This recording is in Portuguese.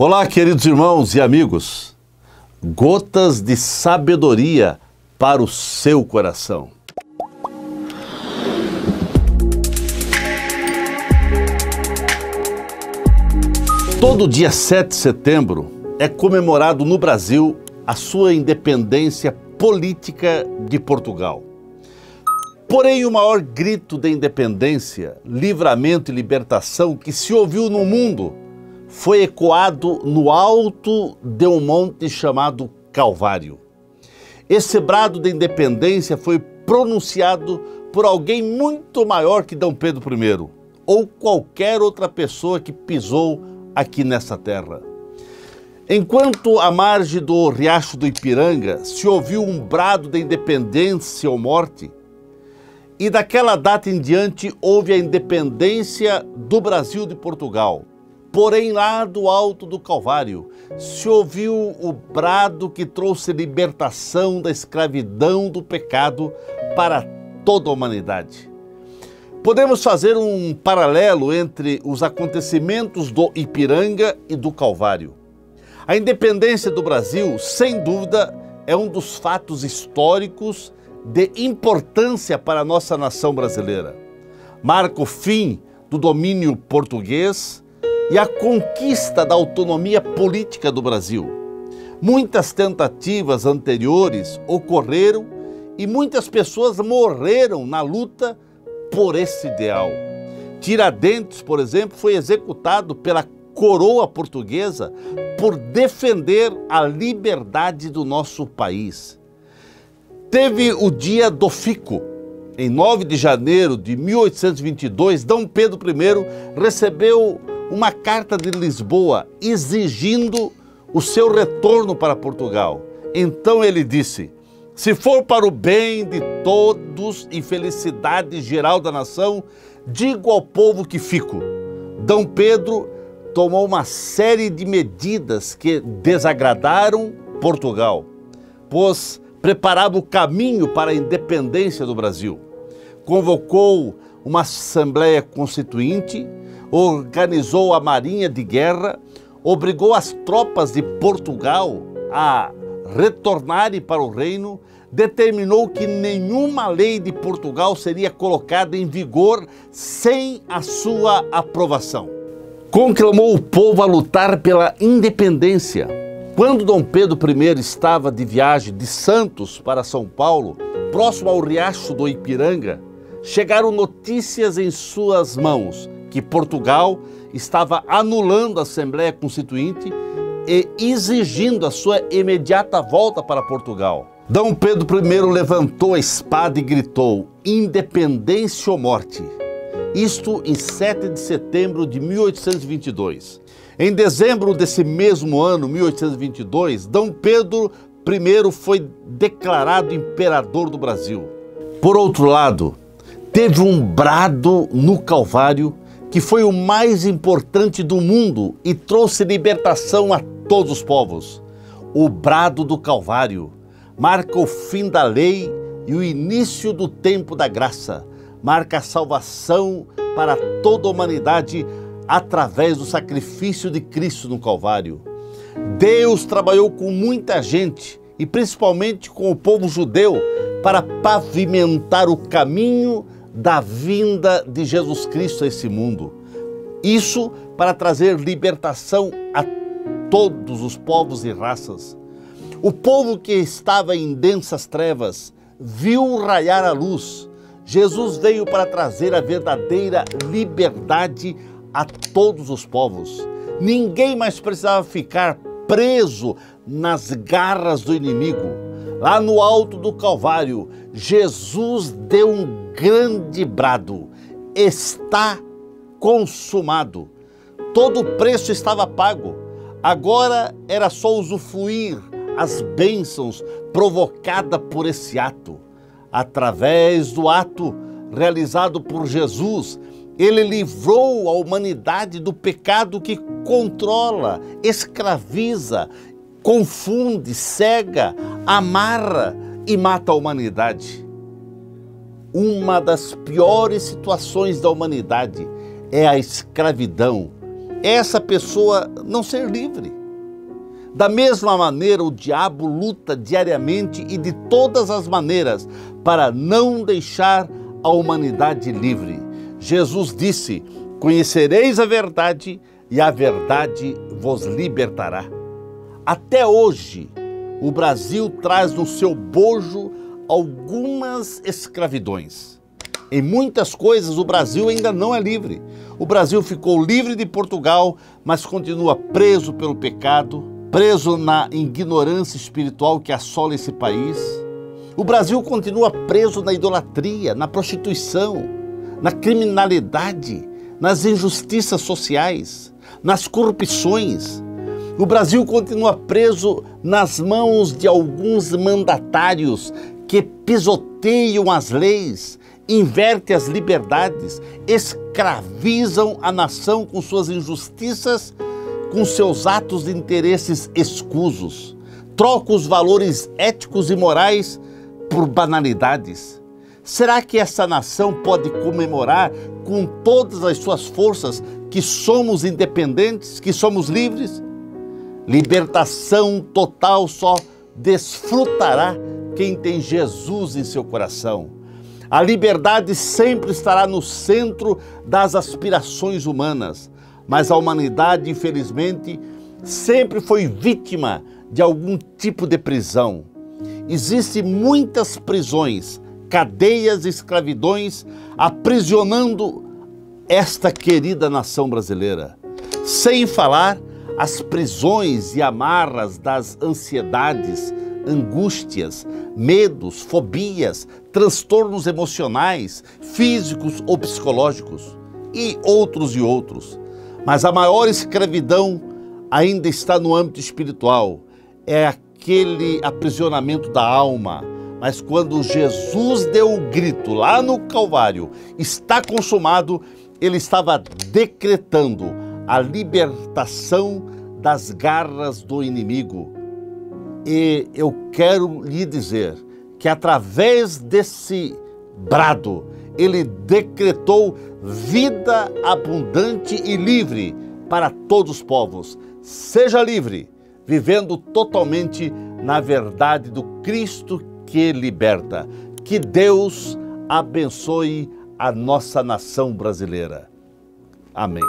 Olá, queridos irmãos e amigos. Gotas de sabedoria para o seu coração. Todo dia 7 de setembro é comemorado no Brasil a sua independência política de Portugal. Porém, o maior grito de independência, livramento e libertação que se ouviu no mundo foi ecoado no alto de um monte chamado Calvário. Esse brado de independência foi pronunciado por alguém muito maior que D. Pedro I, ou qualquer outra pessoa que pisou aqui nessa terra. Enquanto à margem do Riacho do Ipiranga se ouviu um brado de independência ou morte, e daquela data em diante houve a independência do Brasil de Portugal. Porém, lá do alto do Calvário, se ouviu o brado que trouxe libertação da escravidão do pecado para toda a humanidade. Podemos fazer um paralelo entre os acontecimentos do Ipiranga e do Calvário. A independência do Brasil, sem dúvida, é um dos fatos históricos de importância para a nossa nação brasileira. Marca o fim do domínio português e a conquista da autonomia política do Brasil. Muitas tentativas anteriores ocorreram e muitas pessoas morreram na luta por esse ideal. Tiradentes, por exemplo, foi executado pela coroa portuguesa por defender a liberdade do nosso país. Teve o dia do Fico. Em 9 de janeiro de 1822, D. Pedro I recebeu uma carta de Lisboa exigindo o seu retorno para Portugal. Então ele disse: se for para o bem de todos e felicidade geral da nação, digo ao povo que fico. D. Pedro tomou uma série de medidas que desagradaram Portugal, pois preparava o caminho para a independência do Brasil. Convocou uma Assembleia Constituinte, organizou a Marinha de Guerra, obrigou as tropas de Portugal a retornarem para o reino, determinou que nenhuma lei de Portugal seria colocada em vigor sem a sua aprovação. Conclamou o povo a lutar pela independência. Quando D. Pedro I estava de viagem de Santos para São Paulo, próximo ao Riacho do Ipiranga, chegaram notícias em suas mãos que Portugal estava anulando a Assembleia Constituinte e exigindo a sua imediata volta para Portugal. D. Pedro I levantou a espada e gritou: independência ou morte. Isto em 7 de setembro de 1822. Em dezembro desse mesmo ano, 1822, D. Pedro I foi declarado imperador do Brasil. Por outro lado, teve um brado no Calvário que foi o mais importante do mundo e trouxe libertação a todos os povos. O brado do Calvário marca o fim da lei e o início do tempo da graça. Marca a salvação para toda a humanidade através do sacrifício de Cristo no Calvário. Deus trabalhou com muita gente e principalmente com o povo judeu para pavimentar o caminho da vinda de Jesus Cristo a esse mundo. Isso para trazer libertação a todos os povos e raças. O povo que estava em densas trevas viu raiar a luz. Jesus veio para trazer a verdadeira liberdade a todos os povos. Ninguém mais precisava ficar preso nas garras do inimigo. Lá no alto do Calvário, Jesus deu um grande brado: está consumado. Todo o preço estava pago. Agora era só usufruir as bênçãos provocadas por esse ato. Através do ato realizado por Jesus, ele livrou a humanidade do pecado que controla, escraviza, confunde, cega, amarra e mata a humanidade. Uma das piores situações da humanidade é a escravidão, essa pessoa não ser livre. Da mesma maneira, o diabo luta diariamente e de todas as maneiras para não deixar a humanidade livre. Jesus disse: conhecereis a verdade e a verdade vos libertará. Até hoje, o Brasil traz no seu bojo algumas escravidões. Em muitas coisas, o Brasil ainda não é livre. O Brasil ficou livre de Portugal, mas continua preso pelo pecado, preso na ignorância espiritual que assola esse país. O Brasil continua preso na idolatria, na prostituição, na criminalidade, nas injustiças sociais, nas corrupções. O Brasil continua preso nas mãos de alguns mandatários que pisoteiam as leis, invertem as liberdades, escravizam a nação com suas injustiças, com seus atos de interesses escusos, trocam os valores éticos e morais por banalidades. Será que essa nação pode comemorar com todas as suas forças que somos independentes, que somos livres? Libertação total só desfrutará quem tem Jesus em seu coração. A liberdade sempre estará no centro das aspirações humanas, mas a humanidade, infelizmente, sempre foi vítima de algum tipo de prisão. Existem muitas prisões, cadeias e escravidões aprisionando esta querida nação brasileira. Sem falar as prisões e amarras das ansiedades, angústias, medos, fobias, transtornos emocionais, físicos ou psicológicos e outros. Mas a maior escravidão ainda está no âmbito espiritual, é aquele aprisionamento da alma. Mas quando Jesus deu o grito lá no Calvário, está consumado, ele estava decretando a libertação das garras do inimigo. E eu quero lhe dizer que através desse brado, ele decretou vida abundante e livre para todos os povos. Seja livre, vivendo totalmente na verdade do Cristo que liberta. Que Deus abençoe a nossa nação brasileira. Amém.